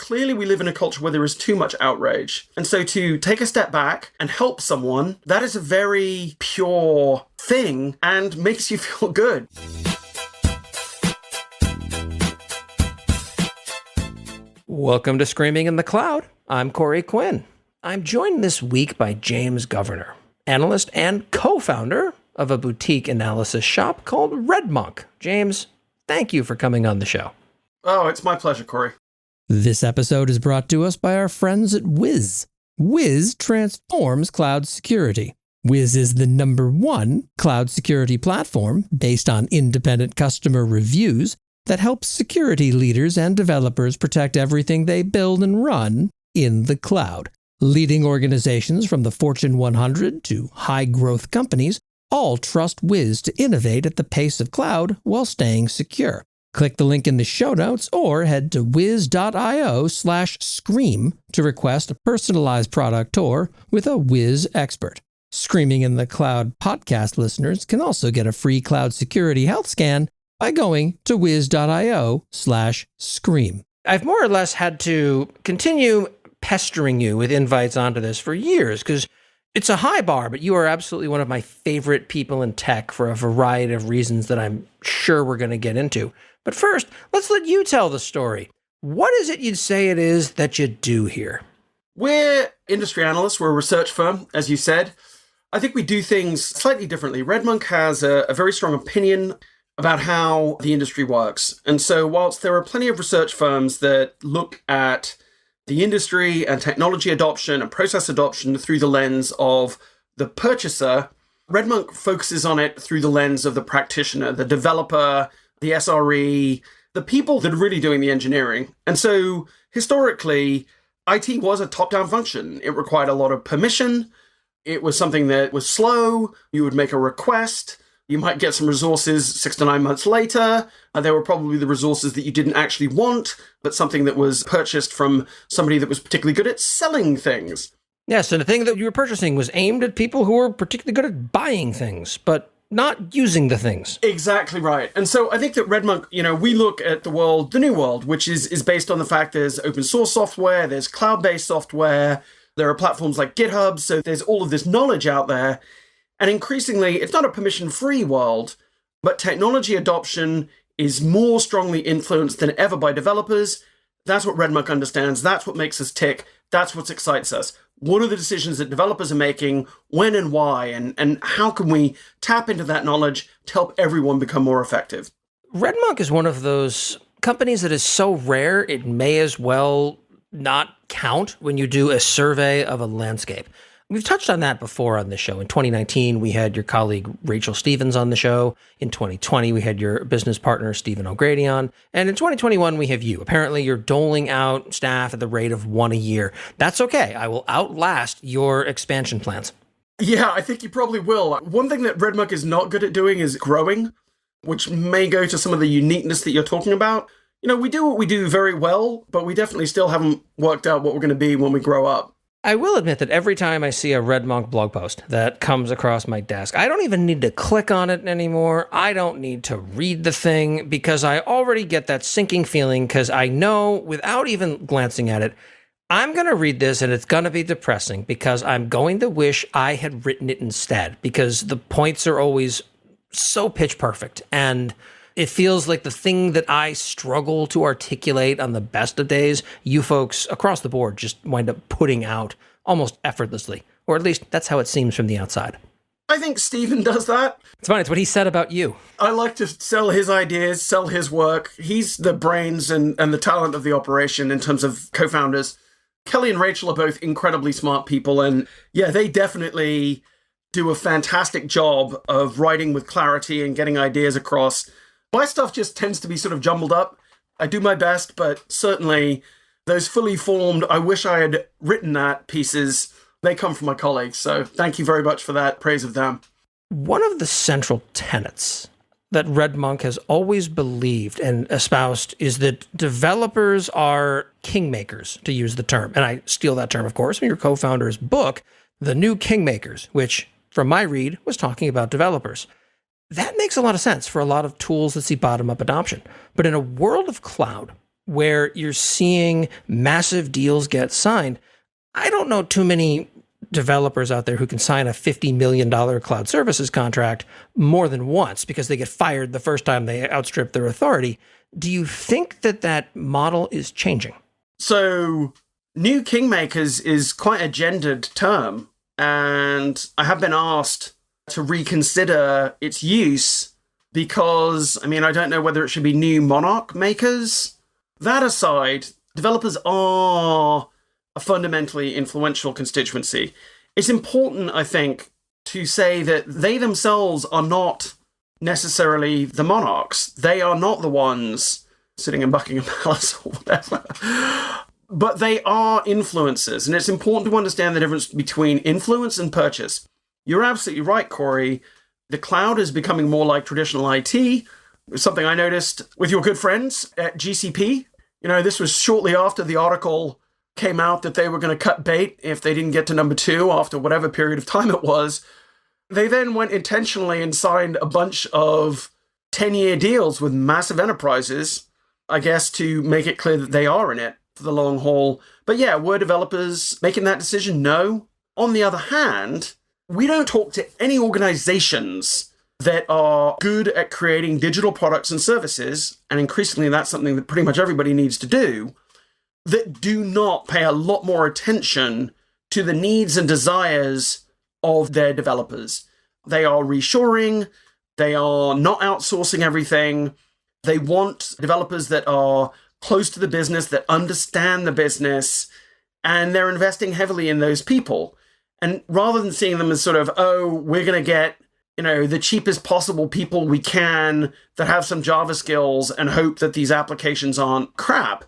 clearly we live in a culture where there is too much outrage. And so to take a step back and help someone, that is a very pure thing and makes you feel good. Welcome to Screaming in the Cloud. I'm Corey Quinn. I'm joined this week by James Governor, analyst and co-founder of a boutique analysis shop called RedMonk. James, thank you for coming on the show. Oh, it's my pleasure, Corey. This episode is brought to us by our friends at Wiz. Wiz transforms cloud security. Wiz is the #1 cloud security platform based on independent customer reviews that helps security leaders and developers protect everything they build and run in the cloud. Leading organizations from the Fortune 100 to high-growth companies all trust Wiz to innovate at the pace of cloud while staying secure. Click the link in the show notes or head to wiz.io/scream to request a personalized product tour with a Wiz expert. Screaming in the Cloud podcast listeners can also get a free cloud security health scan by going to wiz.io/scream. I've more or less had to continue pestering you with invites onto this for years because it's a high bar, but you are absolutely one of my favorite people in tech for a variety of reasons that I'm sure we're going to get into. But first, let's let you tell the story. What is it you'd say it is that you do here? We're industry analysts. We're a research firm, as you said. I think we do things slightly differently. RedMonk has a very strong opinion about how the industry works. And so whilst there are plenty of research firms that look at the industry and technology adoption and process adoption through the lens of the purchaser, RedMonk focuses on it through the lens of the practitioner, the developer, the SRE, the people that are really doing the engineering. And so historically, IT was a top-down function. It required a lot of permission. It was something that was slow. You would make a request. You might get some resources 6 to 9 months later. There were probably the resources that you didn't actually want, but something that was purchased from somebody that was particularly good at selling things. Yes, and the thing that you were purchasing was aimed at people who were particularly good at buying things, but not using the things. Exactly right. And so I think that RedMonk, we look at the world, the new world, which is based on the fact there's open source software, there's cloud-based software, there are platforms like GitHub, so there's all of this knowledge out there. And increasingly, it's not a permission-free world, but technology adoption is more strongly influenced than ever by developers. That's what RedMonk understands. That's what makes us tick. That's what excites us. What are the decisions that developers are making, when and why, and how can we tap into that knowledge to help everyone become more effective? RedMonk is one of those companies that is so rare, it may as well not count when you do a survey of a landscape. We've touched on that before on the show. In 2019, we had your colleague Rachel Stevens on the show. In 2020, we had your business partner, Stephen O'Grady on. And in 2021, we have you. Apparently, you're doling out staff at the rate of 1 a year. That's okay. I will outlast your expansion plans. Yeah, I think you probably will. One thing that RedMonk is not good at doing is growing, which may go to some of the uniqueness that you're talking about. We do what we do very well, but we definitely still haven't worked out what we're going to be when we grow up. I will admit that every time I see a RedMonk blog post that comes across my desk, I don't even need to click on it anymore. I don't need to read the thing because I already get that sinking feeling because I know without even glancing at it, I'm going to read this and it's going to be depressing because I'm going to wish I had written it instead because the points are always so pitch perfect and it feels like the thing that I struggle to articulate on the best of days, you folks across the board just wind up putting out almost effortlessly, or at least that's how it seems from the outside. I think Stephen does that. It's fine. It's what he said about you. I like to sell his ideas, sell his work. He's the brains and the talent of the operation in terms of co-founders. Kelly and Rachel are both incredibly smart people, and yeah, they definitely do a fantastic job of writing with clarity and getting ideas across. My stuff just tends to be sort of jumbled up. I do my best, but certainly those fully formed, I wish I had written that pieces, they come from my colleagues. So thank you very much for that praise of them. One of the central tenets that RedMonk has always believed and espoused is that developers are kingmakers, to use the term. And I steal that term, of course, from your co-founder's book, The New Kingmakers, which, from my read, was talking about developers. That makes a lot of sense for a lot of tools that see bottom-up adoption. But in a world of cloud, where you're seeing massive deals get signed. I don't know too many developers out there who can sign a $50 million cloud services contract more than once because they get fired the first time they outstrip their authority. Do you think that that model is changing? So, new kingmakers is quite a gendered term, and I have been asked to reconsider its use because, I don't know whether it should be new monarch makers. That aside, developers are a fundamentally influential constituency. It's important, I think, to say that they themselves are not necessarily the monarchs. They are not the ones sitting in Buckingham Palace or whatever. But they are influencers, and it's important to understand the difference between influence and purchase. You're absolutely right, Corey. The cloud is becoming more like traditional IT. Something I noticed with your good friends at GCP. This was shortly after the article came out that they were going to cut bait if they didn't get to number 2 after whatever period of time it was. They then went intentionally and signed a bunch of 10-year deals with massive enterprises, I guess, to make it clear that they are in it for the long haul. But yeah, were developers making that decision? No. On the other hand, we don't talk to any organizations that are good at creating digital products and services, and increasingly that's something that pretty much everybody needs to do, that do not pay a lot more attention to the needs and desires of their developers. They are reshoring, they are not outsourcing everything, they want developers that are close to the business, that understand the business, and they're investing heavily in those people. And rather than seeing them as sort of, oh, we're going to get, the cheapest possible people we can that have some Java skills and hope that these applications aren't crap.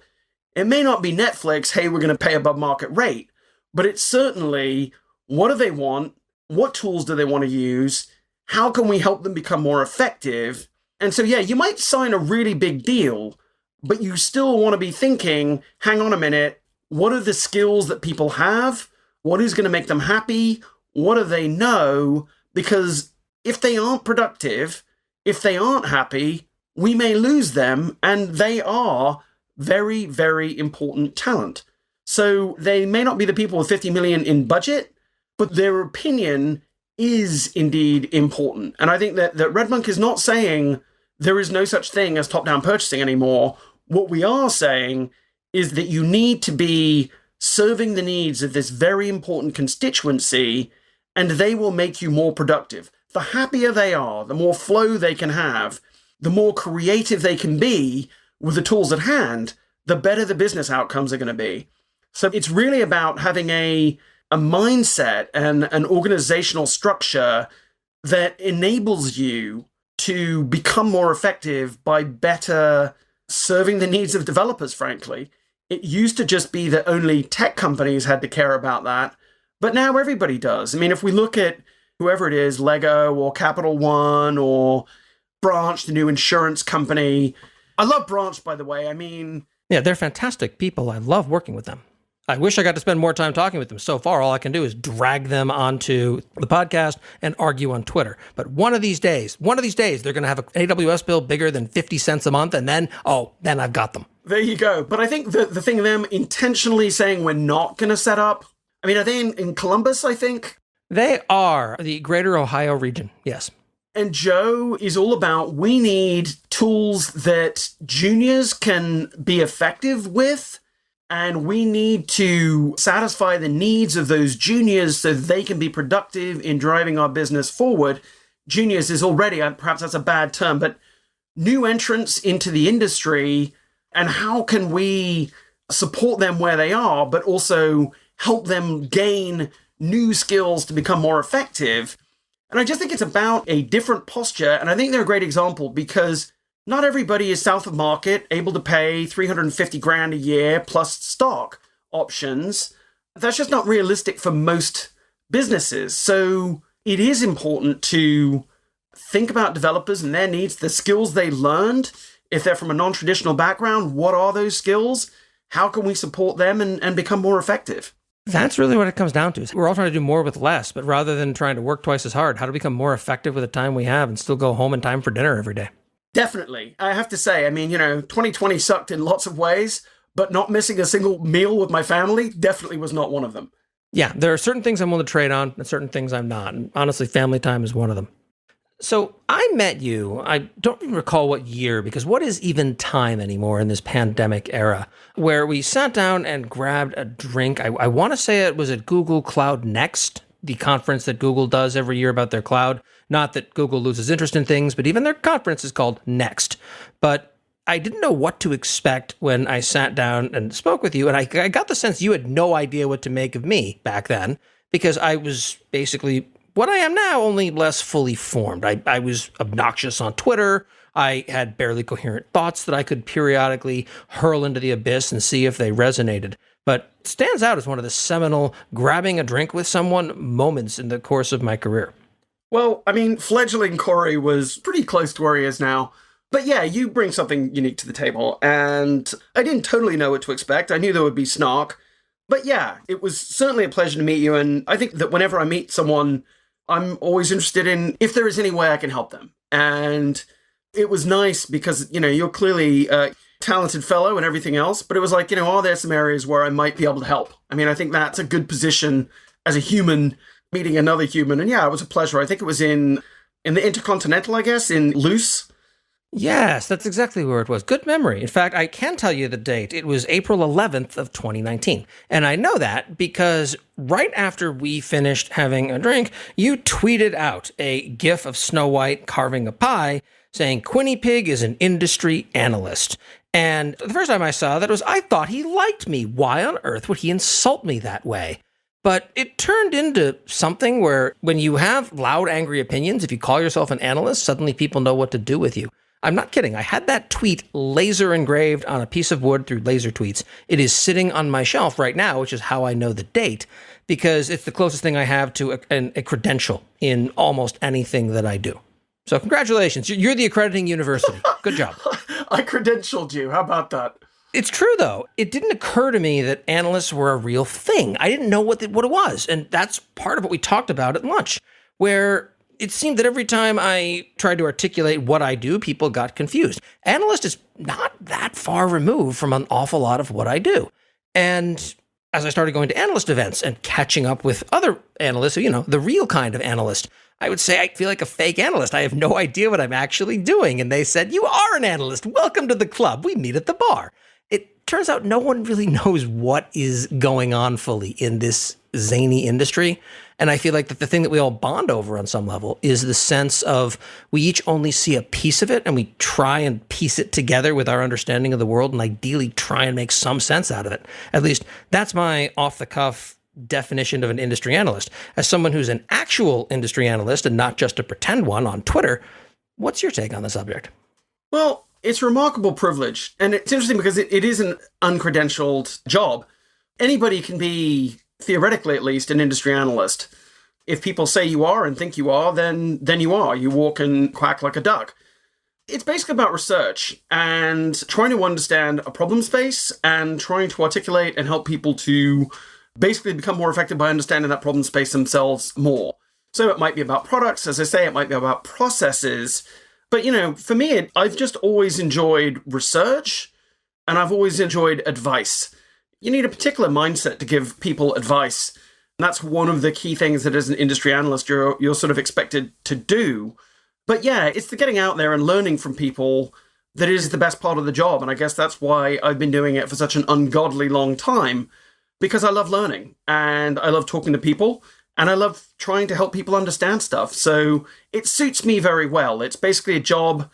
It may not be Netflix, hey, we're going to pay above market rate, but it's certainly, what do they want? What tools do they want to use? How can we help them become more effective? And so, yeah, you might sign a really big deal, but you still want to be thinking, hang on a minute, what are the skills that people have? What is going to make them happy? What do they know? Because if they aren't productive, if they aren't happy, we may lose them, and they are very, very important talent. So they may not be the people with 50 million in budget, but their opinion is indeed important. And I think that RedMonk is not saying there is no such thing as top-down purchasing anymore. What we are saying is that you need to be serving the needs of this very important constituency, and they will make you more productive. The happier they are, the more flow they can have, the more creative they can be with the tools at hand, the better the business outcomes are going to be. So it's really about having a mindset and an organizational structure that enables you to become more effective by better serving the needs of developers, frankly. It used to just be that only tech companies had to care about that, but now everybody does. If we look at whoever it is, Lego or Capital One or Branch, the new insurance company. I love Branch, by the way. Yeah, they're fantastic people. I love working with them. I wish I got to spend more time talking with them. So far, all I can do is drag them onto the podcast and argue on Twitter. But one of these days, they're going to have an AWS bill bigger than 50 cents a month, and then I've got them. There you go. But I think the thing of them intentionally saying we're not going to set up, are they in Columbus, I think? They are the greater Ohio region, yes. And Joe is all about, we need tools that juniors can be effective with, and we need to satisfy the needs of those juniors so they can be productive in driving our business forward. Juniors is already, perhaps that's a bad term, but new entrants into the industry, and how can we support them where they are, but also help them gain new skills to become more effective. And I just think it's about a different posture. And I think they're a great example because not everybody is south of market, able to pay 350 grand a year plus stock options. That's just not realistic for most businesses. So it is important to think about developers and their needs, the skills they learned. If they're from a non-traditional background, what are those skills? How can we support them and become more effective? That's really what it comes down to. We're all trying to do more with less, but rather than trying to work twice as hard, how to become more effective with the time we have and still go home in time for dinner every day. Definitely. I have to say, I mean, 2020 sucked in lots of ways, but not missing a single meal with my family definitely was not one of them. Yeah, there are certain things I'm willing to trade on and certain things I'm not. And honestly, family time is one of them. So I met you, I don't even recall what year, because what is even time anymore in this pandemic era, where we sat down and grabbed a drink. I want to say it was at Google Cloud Next, the conference that Google does every year about their cloud. Not that Google loses interest in things, but even their conference is called Next. But I didn't know what to expect when I sat down and spoke with you, and I got the sense you had no idea what to make of me back then, because I was basically what I am now, only less fully formed. I was obnoxious on Twitter. I had barely coherent thoughts that I could periodically hurl into the abyss and see if they resonated. But it stands out as one of the seminal grabbing a drink with someone moments in the course of my career. Well, I mean, fledgling Corey was pretty close to where he is now. But yeah, you bring something unique to the table, and I didn't totally know what to expect. I knew there would be snark. But yeah, it was certainly a pleasure to meet you, and I think that whenever I meet someone, I'm always interested in if there is any way I can help them. And it was nice because, you're clearly a talented fellow and everything else, but it was like, are there some areas where I might be able to help? I mean, I think that's a good position as a human meeting another human. And yeah, it was a pleasure. I think it was in the Intercontinental, I guess, in Luce. Yes, that's exactly where it was. Good memory. In fact, I can tell you the date. It was April 11th of 2019. And I know that because right after we finished having a drink, you tweeted out a gif of Snow White carving a pie saying Quinny Pig is an industry analyst. And the first time I saw that was, I thought he liked me. Why on earth would he insult me that way? But it turned into something where when you have loud, angry opinions, if you call yourself an analyst, suddenly people know what to do with you. I'm not kidding. I had that tweet laser engraved on a piece of wood through laser tweets. It is sitting on my shelf right now, which is how I know the date, because it's the closest thing I have to a credential in almost anything that I do. So congratulations. You're the accrediting university. Good job. I credentialed you. How about that? It's true, though. It didn't occur to me that analysts were a real thing. I didn't know what it was. And that's part of what we talked about at lunch, where it seemed that every time I tried to articulate what I do, people got confused. Analyst is not that far removed from an awful lot of what I do. And as I started going to analyst events and catching up with other analysts, the real kind of analyst, I would say I feel like a fake analyst. I have no idea what I'm actually doing. And they said, "You are an analyst. Welcome to the club. We meet at the bar." It turns out no one really knows what is going on fully in this zany industry. And I feel like that the thing that we all bond over on some level is the sense of we each only see a piece of it and we try and piece it together with our understanding of the world and ideally try and make some sense out of it. At least that's my off-the-cuff definition of an industry analyst. As someone who's an actual industry analyst and not just a pretend one on Twitter, what's your take on the subject? Well, it's a remarkable privilege. And it's interesting because it is an uncredentialed job. Anybody can be, theoretically at least, an industry analyst. If people say you are and think you are, then you are. You walk and quack like a duck. It's basically about research and trying to understand a problem space and trying to articulate and help people to basically become more effective by understanding that problem space themselves more. So it might be about products, as I say, it might be about processes. But, for me, I've just always enjoyed research and I've always enjoyed advice. You need a particular mindset to give people advice. And that's one of the key things that as an industry analyst, you're sort of expected to do. But yeah, it's the getting out there and learning from people that is the best part of the job. And I guess that's why I've been doing it for such an ungodly long time, because I love learning and I love talking to people and I love trying to help people understand stuff. So it suits me very well. It's basically a job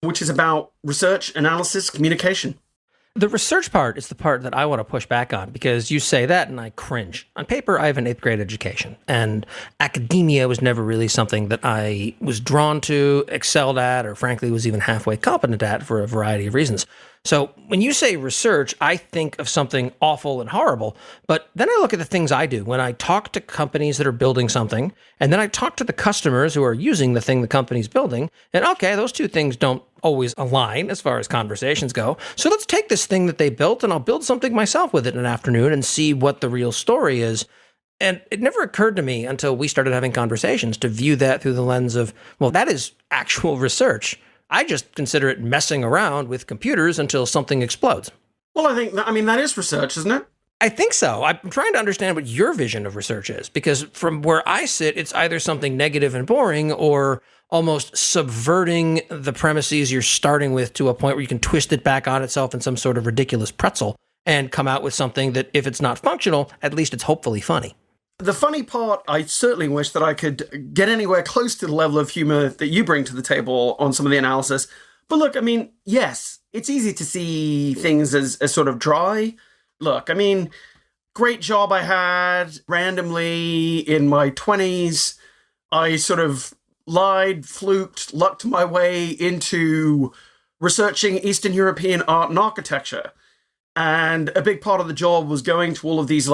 which is about research, analysis, communication. The research part is the part that I want to push back on because you say that and I cringe. On paper, I have an 8th grade education and academia was never really something that I was drawn to, excelled at, or frankly was even halfway competent at for a variety of reasons. So when you say research, I think of something awful and horrible, but then I look at the things I do when I talk to companies that are building something, and then I talk to the customers who are using the thing the company's building, and okay, those two things don't always align as far as conversations go. So let's take this thing that they built and I'll build something myself with it in an afternoon and see what the real story is. And it never occurred to me until we started having conversations to view that through the lens of, well, that is actual research. I just consider it messing around with computers until something explodes. Well, that is research, isn't it? I think so. I'm trying to understand what your vision of research is, because from where I sit, it's either something negative and boring or almost subverting the premises you're starting with to a point where you can twist it back on itself in some sort of ridiculous pretzel and come out with something that, if it's not functional, at least it's hopefully funny. The funny part, I certainly wish that I could get anywhere close to the level of humor that you bring to the table on some of the analysis. But look, yes, it's easy to see things as sort of dry. Look, great job I had randomly in my 20s. I sort of lied, fluked, lucked my way into researching Eastern European art and architecture. And a big part of the job was going to all of these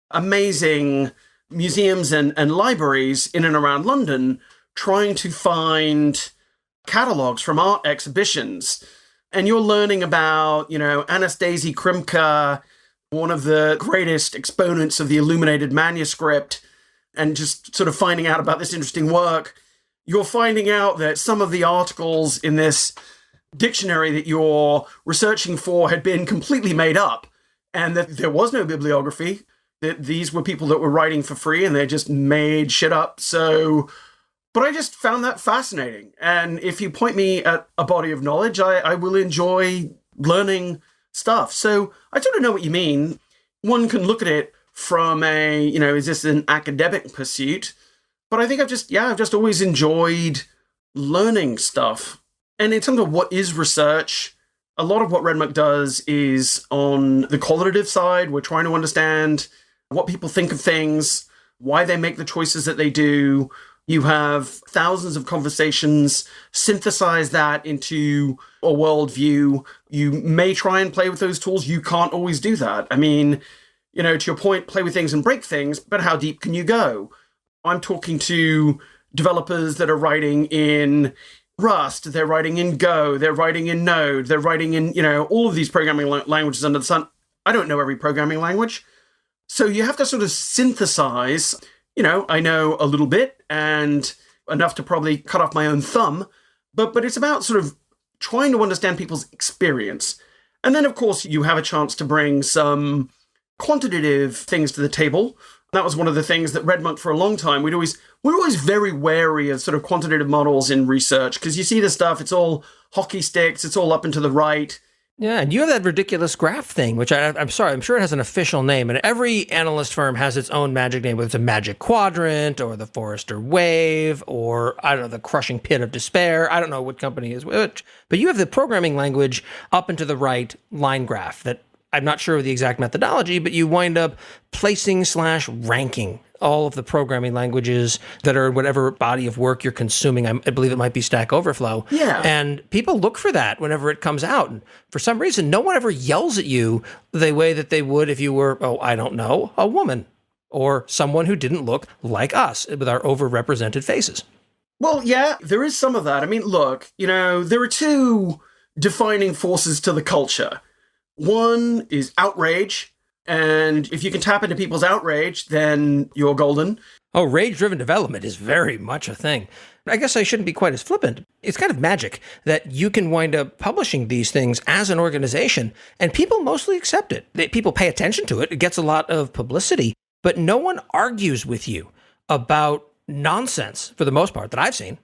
amazing museums and libraries in and around London, trying to find catalogs from art exhibitions. And you're learning about, Anastasia Krimka, one of the greatest exponents of the illuminated manuscript, and just sort of finding out about this interesting work. You're finding out that some of the articles in this dictionary that you're researching for had been completely made up, and that there was no bibliography, that these were people that were writing for free and they just made shit up. But I just found that fascinating. And if you point me at a body of knowledge, I will enjoy learning stuff. So I sort of know what you mean. One can look at it from is this an academic pursuit? But I think I've just always enjoyed learning stuff. And in terms of what is research, a lot of what RedMonk does is on the qualitative side. We're trying to understand what people think of things, why they make the choices that they do. You have thousands of conversations, synthesize that into a worldview. You may try and play with those tools. You can't always do that. To your point, play with things and break things, but how deep can you go? I'm talking to developers that are writing in Rust, they're writing in Go, they're writing in Node, they're writing in, all of these programming languages under the sun. I don't know every programming language. So you have to sort of synthesize, I know a little bit and enough to probably cut off my own thumb, but it's about sort of trying to understand people's experience. And then, of course, you have a chance to bring some quantitative things to the table. That was one of the things that RedMonk for a long time, we're always very wary of sort of quantitative models in research, because you see this stuff, it's all hockey sticks, it's all up and to the right. Yeah, and you have that ridiculous graph thing, which I'm sorry, I'm sure it has an official name, and every analyst firm has its own magic name, whether it's a magic quadrant or the Forrester wave or, I don't know, the crushing pit of despair. I don't know what company is which, but you have the programming language up and to the right line graph that I'm not sure of the exact methodology, but you wind up placing/ranking all of the programming languages that are in whatever body of work you're consuming. I believe it might be Stack Overflow. Yeah. And people look for that whenever it comes out. And for some reason, no one ever yells at you the way that they would if you were, a woman or someone who didn't look like us with our overrepresented faces. Well, yeah, there is some of that. Look, there are two defining forces to the culture. One is outrage, and if you can tap into people's outrage, then you're golden. Oh, rage-driven development is very much a thing. I guess I shouldn't be quite as flippant. It's kind of magic that you can wind up publishing these things as an organization, and people mostly accept it. People pay attention to it. It gets a lot of publicity, but no one argues with you about nonsense, for the most part, that I've seen.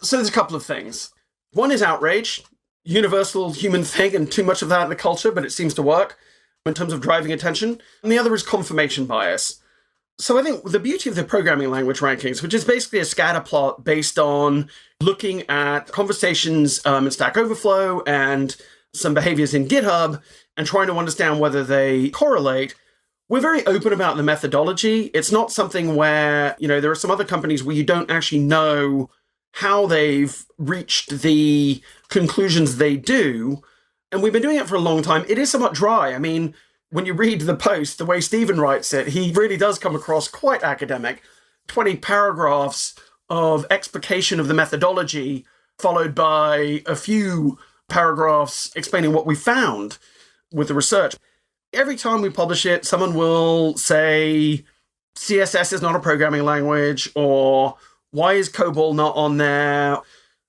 So there's a couple of things. One is outrage. Universal human thing, and too much of that in the culture, but it seems to work in terms of driving attention. And the other is confirmation bias. So I think the beauty of the programming language rankings, which is basically a scatter plot based on looking at conversations in Stack Overflow and some behaviors in GitHub and trying to understand whether they correlate, we're very open about the methodology. It's not something where, there are some other companies where you don't actually know how they've reached the conclusions they do. And we've been doing it for a long time. It is somewhat dry. When you read the post, the way Stephen writes it, he really does come across quite academic. 20 paragraphs of explication of the methodology, followed by a few paragraphs explaining what we found with the research. Every time we publish it, someone will say, CSS is not a programming language, or why is COBOL not on there?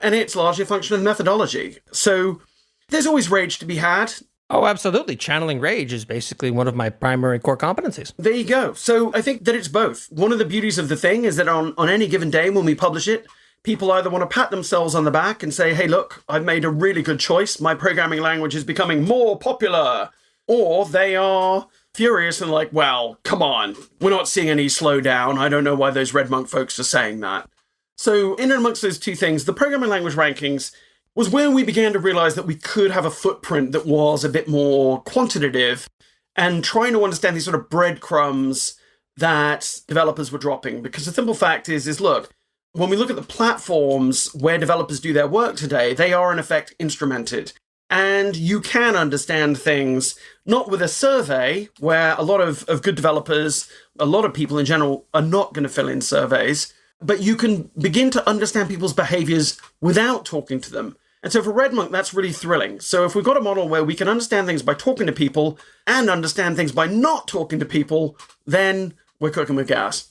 And it's largely a function of methodology. So there's always rage to be had. Oh, absolutely. Channeling rage is basically one of my primary core competencies. There you go. So I think that it's both. One of the beauties of the thing is that on any given day when we publish it, people either want to pat themselves on the back and say, hey, look, I've made a really good choice. My programming language is becoming more popular. Or they are furious and like, well, come on, we're not seeing any slowdown. I don't know why those RedMonk folks are saying that. So in and amongst those two things, the programming language rankings was where we began to realize that we could have a footprint that was a bit more quantitative and trying to understand these sort of breadcrumbs that developers were dropping. Because the simple fact is look, when we look at the platforms where developers do their work today, they are in effect instrumented. And you can understand things, not with a survey, where a lot of good developers, a lot of people in general, are not going to fill in surveys, but you can begin to understand people's behaviors without talking to them. And so for RedMonk, that's really thrilling. So if we've got a model where we can understand things by talking to people and understand things by not talking to people, then we're cooking with gas.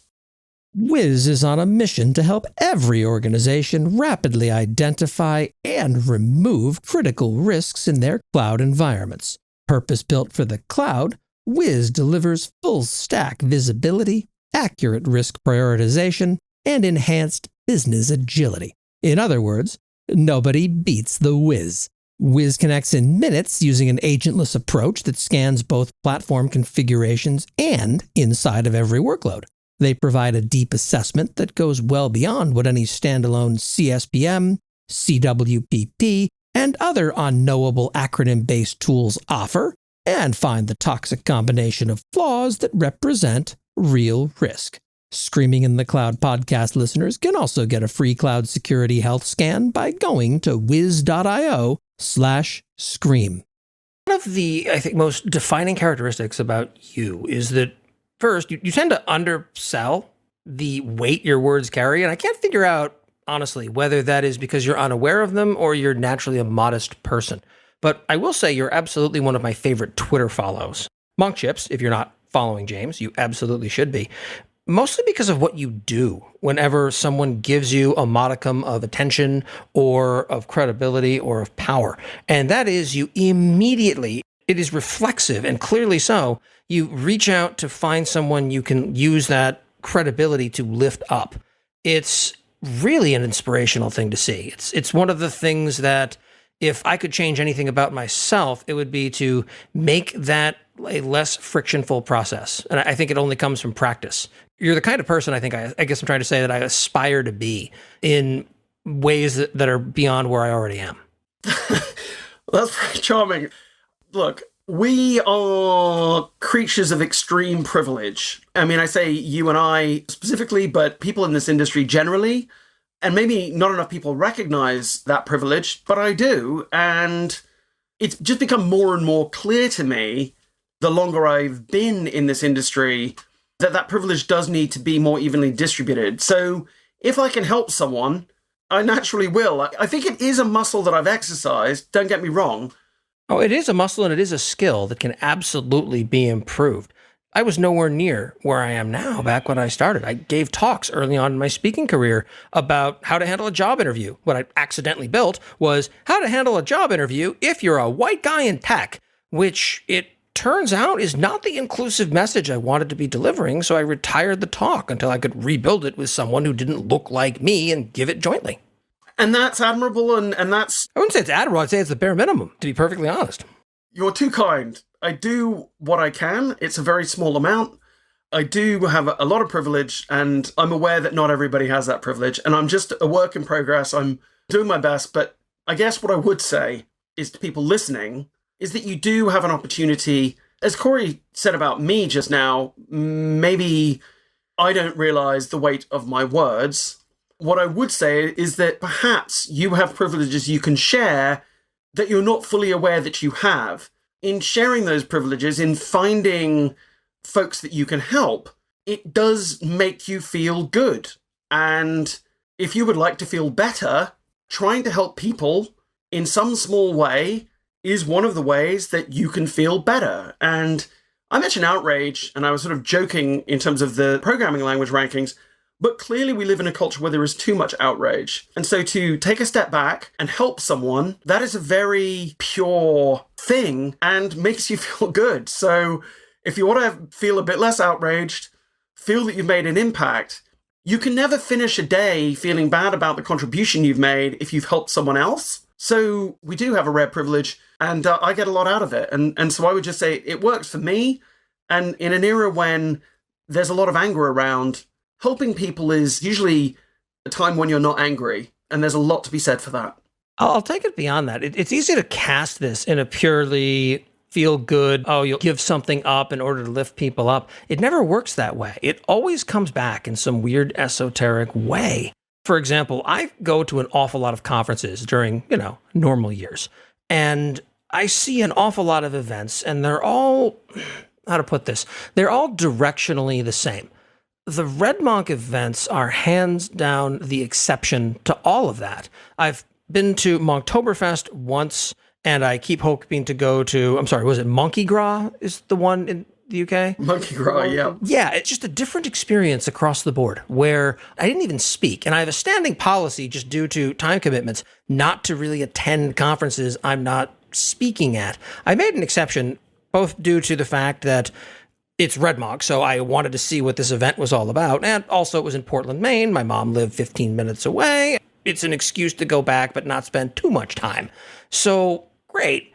Wiz is on a mission to help every organization rapidly identify and remove critical risks in their cloud environments. Purpose-built for the cloud, Wiz delivers full-stack visibility, accurate risk prioritization, and enhanced business agility. In other words, nobody beats the Wiz. Wiz connects in minutes using an agentless approach that scans both platform configurations and inside of every workload. They provide a deep assessment that goes well beyond what any standalone CSPM, CWPP, and other unknowable acronym-based tools offer, and find the toxic combination of flaws that represent real risk. Screaming in the Cloud podcast listeners can also get a free cloud security health scan by going to wiz.io/scream. One of the, I think, most defining characteristics about you is that, first, you tend to undersell the weight your words carry, and I can't figure out, honestly, whether that is because you're unaware of them or you're naturally a modest person. But I will say you're absolutely one of my favorite Twitter follows. Monk Chips, if you're not following James, you absolutely should be. Mostly because of what you do whenever someone gives you a modicum of attention or of credibility or of power. And that is you immediately, it is reflexive and clearly so, you reach out to find someone you can use that credibility to lift up. It's really an inspirational thing to see. It's one of the things that if I could change anything about myself, it would be to make that a less frictionful process. And I think it only comes from practice. You're the kind of person I guess I'm trying to say that I aspire to be in ways that are beyond where I already am. That's very charming. Look, we are creatures of extreme privilege. I mean, I say you and I specifically, but people in this industry generally, and maybe not enough people recognize that privilege, but I do. And it's just become more and more clear to me the longer I've been in this industry that privilege does need to be more evenly distributed. So if I can help someone, I naturally will. I think it is a muscle that I've exercised, don't get me wrong. Oh, it is a muscle and it is a skill that can absolutely be improved. I was nowhere near where I am now back when I started. I gave talks early on in my speaking career about how to handle a job interview. What I accidentally built was how to handle a job interview if you're a white guy in tech, which it turns out is not the inclusive message I wanted to be delivering, so I retired the talk until I could rebuild it with someone who didn't look like me and give it jointly. And that's admirable, and that's... I wouldn't say it's admirable, I'd say it's the bare minimum, to be perfectly honest. You're too kind. I do what I can. It's a very small amount. I do have a lot of privilege, and I'm aware that not everybody has that privilege, and I'm just a work in progress. I'm doing my best, but I guess what I would say is to people listening is that you do have an opportunity. As Corey said about me just now, maybe I don't realize the weight of my words. What I would say is that perhaps you have privileges you can share that you're not fully aware that you have. In sharing those privileges, in finding folks that you can help, it does make you feel good. And if you would like to feel better, trying to help people in some small way is one of the ways that you can feel better. And I mentioned outrage, and I was sort of joking in terms of the programming language rankings, But clearly we live in a culture where there is too much outrage. And so to take a step back and help someone, that is a very pure thing and makes you feel good. So if you want to feel a bit less outraged, feel that you've made an impact, you can never finish a day feeling bad about the contribution you've made if you've helped someone else. So we do have a rare privilege, and I get a lot out of it. And so I would just say it works for me. And in an era when there's a lot of anger around, helping people is usually a time when you're not angry. And there's a lot to be said for that. I'll take it beyond that. It's easy to cast this in a purely feel good, oh, you'll give something up in order to lift people up. It never works that way. It always comes back in some weird esoteric way. For example, I go to an awful lot of conferences during, normal years. And I see an awful lot of events, and they're all, how to put this, they're all directionally the same. The RedMonk events are hands down the exception to all of that. I've been to Monktoberfest once, and I keep hoping to go to, was it Monkey Gras is the one in the UK? Monkey Gras, yeah. Yeah, it's just a different experience across the board where I didn't even speak. And I have a standing policy just due to time commitments not to really attend conferences I'm not speaking at. I made an exception both due to the fact that it's RedMonk, so I wanted to see what this event was all about. And also it was in Portland, Maine. My mom lived 15 minutes away. It's an excuse to go back but not spend too much time. So great.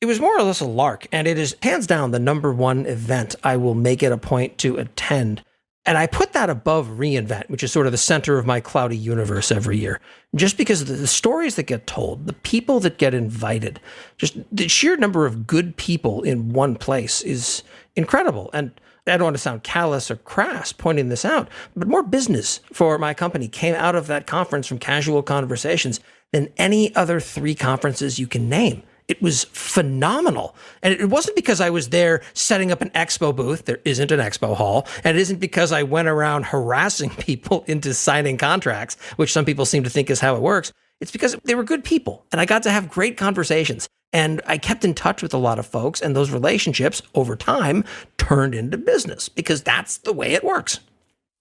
It was more or less a lark, and it is hands down the number one event I will make it a point to attend. And I put that above reInvent, which is sort of the center of my cloudy universe every year, just because of the stories that get told, the people that get invited, just the sheer number of good people in one place is incredible. And I don't want to sound callous or crass pointing this out, but more business for my company came out of that conference from casual conversations than any other 3 conferences you can name. It was phenomenal. And it wasn't because I was there setting up an expo booth. There isn't an expo hall. And it isn't because I went around harassing people into signing contracts, which some people seem to think is how it works. It's because they were good people. And I got to have great conversations. And I kept in touch with a lot of folks. And those relationships over time turned into business because that's the way it works.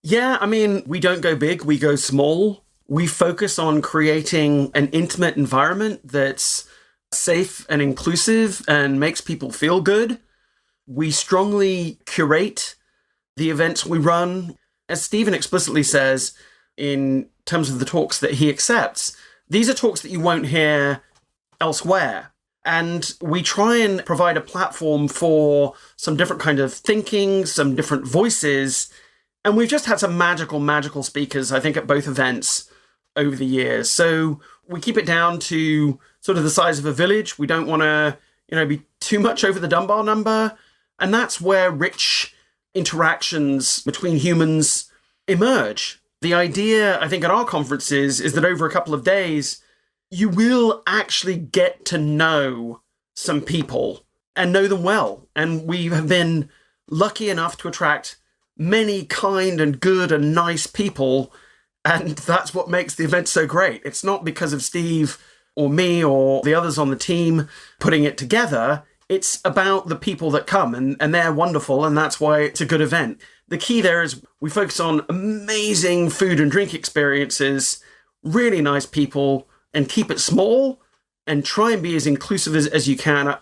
Yeah, we don't go big, we go small. We focus on creating an intimate environment that's safe and inclusive and makes people feel good. We strongly curate the events we run. As Stephen explicitly says, in terms of the talks that he accepts, these are talks that you won't hear elsewhere. And we try and provide a platform for some different kind of thinking, some different voices. And we've just had some magical speakers, I think, at both events over the years. So we keep it down to sort of the size of a village. We don't want to, be too much over the Dunbar number. And that's where rich interactions between humans emerge. The idea, I think, at our conferences is that over a couple of days, you will actually get to know some people and know them well. And we have been lucky enough to attract many kind and good and nice people. And that's what makes the event so great. It's not because of Steve or me or the others on the team putting it together. It's about the people that come, and they're wonderful, and that's why it's a good event. The key there is we focus on amazing food and drink experiences, really nice people, and keep it small and try and be as inclusive as you can.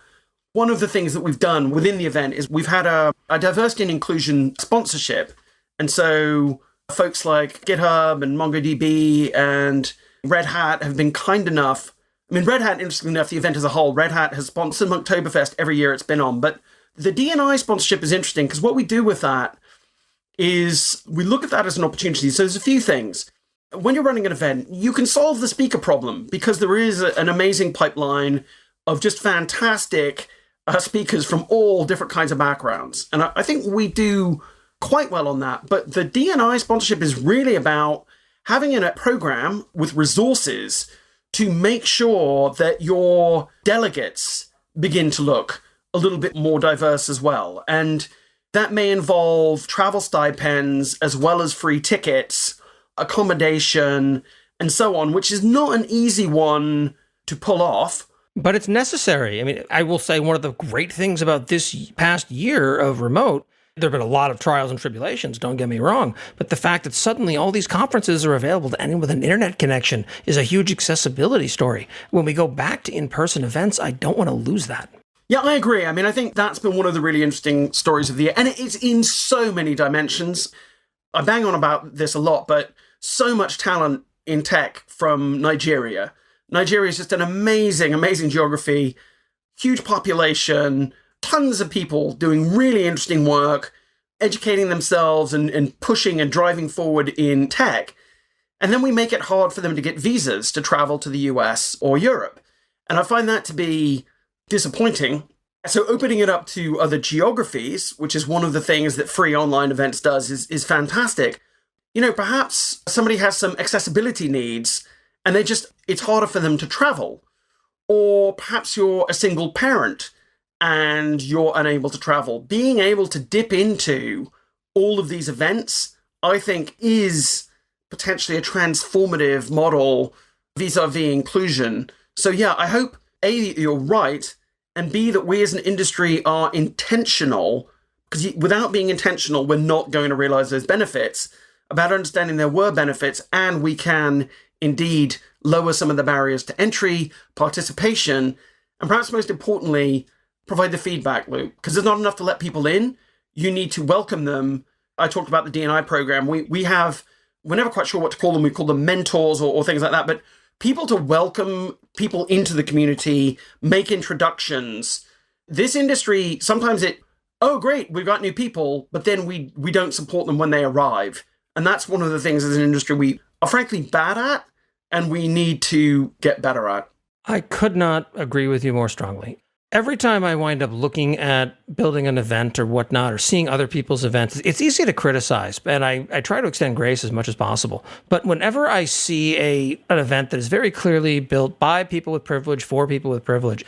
One of the things that we've done within the event is we've had a diversity and inclusion sponsorship. And so folks like GitHub and MongoDB and Red Hat have been kind enough. Red Hat, interestingly enough, the event as a whole, Red Hat has sponsored Monktoberfest every year it's been on. But the D&I sponsorship is interesting because what we do with that is we look at that as an opportunity. So there's a few things. When you're running an event, you can solve the speaker problem because there is an amazing pipeline of just fantastic speakers from all different kinds of backgrounds. And I think we do quite well on that. But the D&I sponsorship is really about having a program with resources to make sure that your delegates begin to look a little bit more diverse as well. And that may involve travel stipends as well as free tickets, accommodation, and so on, which is not an easy one to pull off. But it's necessary. I will say one of the great things about this past year of remote There have been a lot of trials and tribulations, don't get me wrong, but the fact that suddenly all these conferences are available to anyone with an internet connection is a huge accessibility story. When we go back to in-person events, I don't want to lose that. Yeah, I agree. I mean, I think that's been one of the really interesting stories of the year, and it's in so many dimensions. I bang on about this a lot, but so much talent in tech from Nigeria. Nigeria is just an amazing, amazing geography, huge population, tons of people doing really interesting work, educating themselves and pushing and driving forward in tech. And then we make it hard for them to get visas to travel to the US or Europe. And I find that to be disappointing. So opening it up to other geographies, which is one of the things that free online events does, is fantastic. You know, perhaps somebody has some accessibility needs and it's harder for them to travel. Or perhaps you're a single parent and you're unable to travel. Being able to dip into all of these events, I think, is potentially a transformative model vis-a-vis inclusion. So yeah, I hope, A, that you're right, and B, that we as an industry are intentional, because without being intentional, we're not going to realize those benefits, about understanding there were benefits, and we can indeed lower some of the barriers to entry, participation, and perhaps most importantly, provide the feedback loop, because there's not enough to let people in. You need to welcome them. I talked about the D&I program. We're never quite sure what to call them. We call them mentors or things like that, but people to welcome people into the community, make introductions. This industry, sometimes oh great, we've got new people, but then we don't support them when they arrive. And that's one of the things as an industry we are frankly bad at, and we need to get better at. I could not agree with you more strongly. Every time I wind up looking at building an event or whatnot, or seeing other people's events, it's easy to criticize, and I try to extend grace as much as possible. But whenever I see an event that is very clearly built by people with privilege, for people with privilege,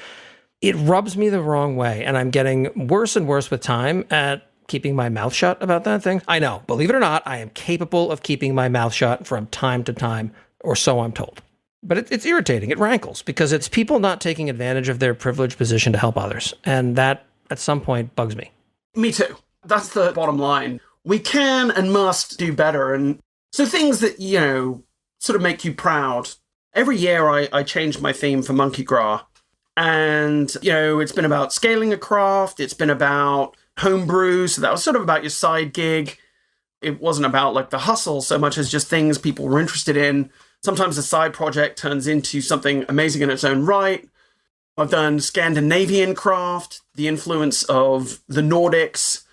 it rubs me the wrong way, and I'm getting worse and worse with time at keeping my mouth shut about that thing. I know, believe it or not, I am capable of keeping my mouth shut from time to time, or so I'm told. But it's irritating. It rankles because it's people not taking advantage of their privileged position to help others. And that, at some point, bugs me. Me too. That's the bottom line. We can and must do better. And so things that, sort of make you proud. Every year I change my theme for Monkey Gras. And, it's been about scaling a craft. It's been about homebrew. So that was sort of about your side gig. It wasn't about like the hustle so much as just things people were interested in. Sometimes a side project turns into something amazing in its own right. I've done Scandinavian craft, the influence of the Nordics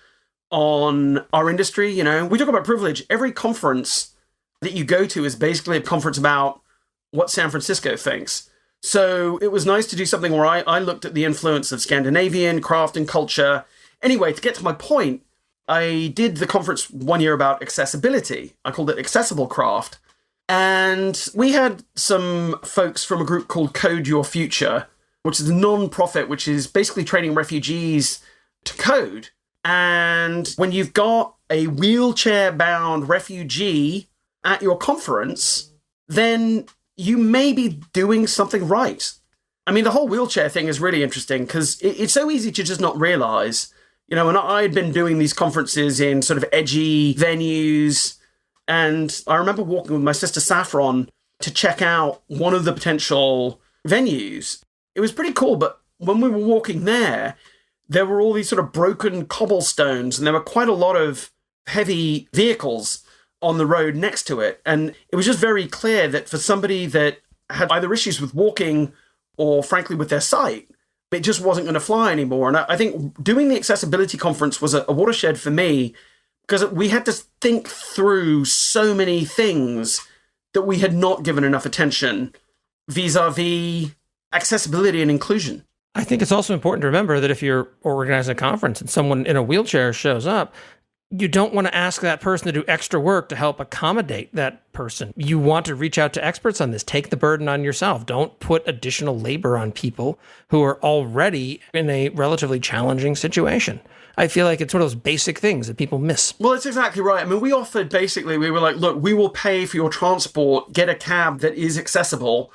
on our industry. We talk about privilege. Every conference that you go to is basically a conference about what San Francisco thinks. So it was nice to do something where I looked at the influence of Scandinavian craft and culture. Anyway, to get to my point, I did the conference one year about accessibility. I called it Accessible Craft. And we had some folks from a group called Code Your Future, which is a non-profit, which is basically training refugees to code. And when you've got a wheelchair-bound refugee at your conference, then you may be doing something right. I mean, the whole wheelchair thing is really interesting because it's so easy to just not realize. And I had been doing these conferences in sort of edgy venues. And I remember walking with my sister Saffron to check out one of the potential venues. It was pretty cool, but when we were walking there were all these sort of broken cobblestones, and there were quite a lot of heavy vehicles on the road next to it. And it was just very clear that for somebody that had either issues with walking or, frankly, with their sight, it just wasn't going to fly anymore. And I think doing the accessibility conference was a watershed for me, because we had to think through so many things that we had not given enough attention vis-a-vis accessibility and inclusion. I think it's also important to remember that if you're organizing a conference and someone in a wheelchair shows up, you don't want to ask that person to do extra work to help accommodate that person. You want to reach out to experts on this. Take the burden on yourself. Don't put additional labor on people who are already in a relatively challenging situation. I feel like it's one of those basic things that people miss. Well, it's exactly right. I mean, we offered basically, we were like, look, we will pay for your transport, get a cab that is accessible.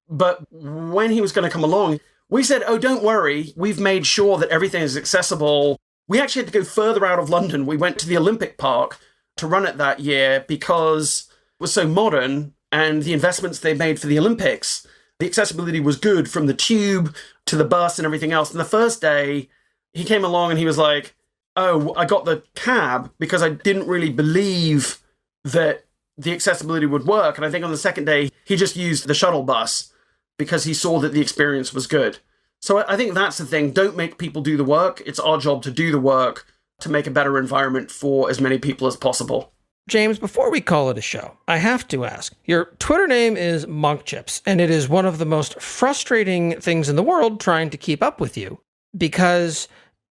But when he was going to come along, we said, oh, don't worry. We've made sure that everything is accessible We actually had to go further out of London. We went to the Olympic Park to run it that year because it was so modern and the investments they made for the Olympics. The accessibility was good from the tube to the bus and everything else. And the first day, he came along and he was like, oh, I got the cab because I didn't really believe that the accessibility would work. And I think on the second day, he just used the shuttle bus because he saw that the experience was good. So I think that's the thing. Don't make people do the work. It's our job to do the work to make a better environment for as many people as possible. James, before we call it a show, I have to ask, your Twitter name is monkchips, and it is one of the most frustrating things in the world trying to keep up with you because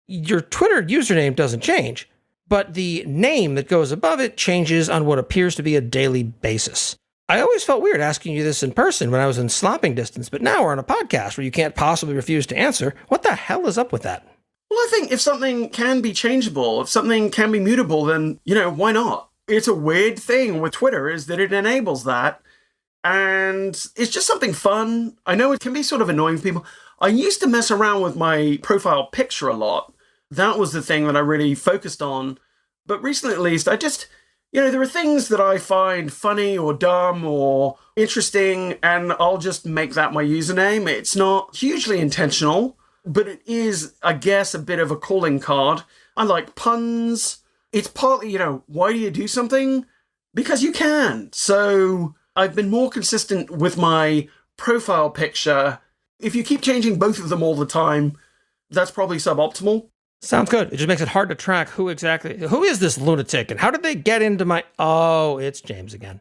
your Twitter username doesn't change, but the name that goes above it changes on what appears to be a daily basis. I always felt weird asking you this in person when I was in slapping distance, but now we're on a podcast where you can't possibly refuse to answer. What the hell is up with that? Well, I think if something can be changeable, if something can be mutable, then, why not? It's a weird thing with Twitter is that it enables that. And it's just something fun. I know it can be sort of annoying for people. I used to mess around with my profile picture a lot. That was the thing that I really focused on. But recently, at least, I just, there are things that I find funny or dumb or interesting, and I'll just make that my username. It's not hugely intentional, but it is, I guess, a bit of a calling card. I like puns. It's partly, why do you do something? Because you can. So I've been more consistent with my profile picture. If you keep changing both of them all the time, that's probably suboptimal. Sounds good. It just makes it hard to track who is this lunatic and how did they get into my... Oh, it's James again.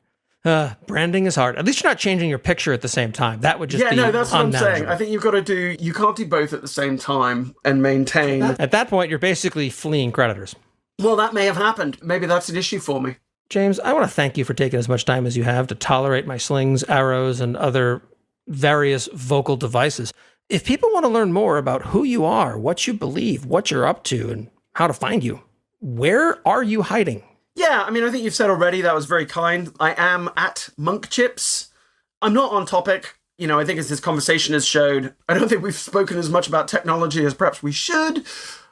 Branding is hard. At least you're not changing your picture at the same time. That would just be that's what I'm saying. unmanageable. I think you can't do both at the same time and maintain. At that point, you're basically fleeing creditors. Well, that may have happened. Maybe that's an issue for me. James, I want to thank you for taking as much time as you have to tolerate my slings, arrows, and other various vocal devices. If people want to learn more about who you are, what you believe, what you're up to, and how to find you, where are you hiding? Yeah, I think you've said already, that was very kind. I am at monkchips. I'm not on topic. I think as this conversation has showed, I don't think we've spoken as much about technology as perhaps we should,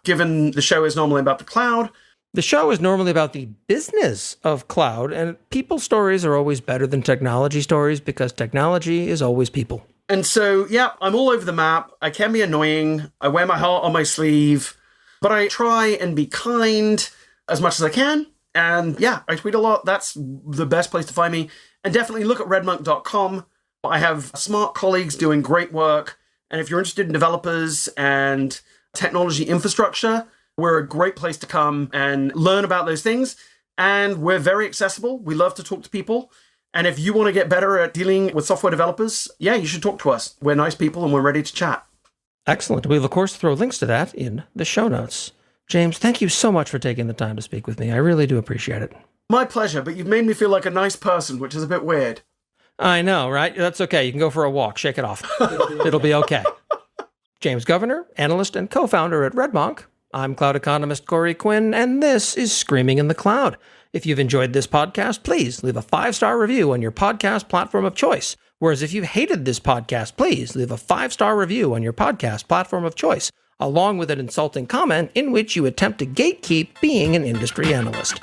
given the show is normally about the cloud. The show is normally about the business of cloud, and people's stories are always better than technology stories because technology is always people. And so, yeah, I'm all over the map. I can be annoying. I wear my heart on my sleeve, but I try and be kind as much as I can. And yeah, I tweet a lot. That's the best place to find me. And definitely look at redmonk.com. I have smart colleagues doing great work. And if you're interested in developers and technology infrastructure, we're a great place to come and learn about those things. And we're very accessible. We love to talk to people. And if you want to get better at dealing with software developers, yeah, you should talk to us. We're nice people and we're ready to chat. Excellent. We'll, of course, throw links to that in the show notes. James, thank you so much for taking the time to speak with me. I really do appreciate it. My pleasure, but you've made me feel like a nice person, which is a bit weird. I know, right? That's okay. You can go for a walk. Shake it off. It'll be okay. James Governor, analyst and co-founder at RedMonk. I'm cloud economist Corey Quinn, and this is Screaming in the Cloud. If you've enjoyed this podcast, please leave a 5-star review on your podcast platform of choice. Whereas if you've hated this podcast, please leave a 5-star review on your podcast platform of choice, along with an insulting comment in which you attempt to gatekeep being an industry analyst.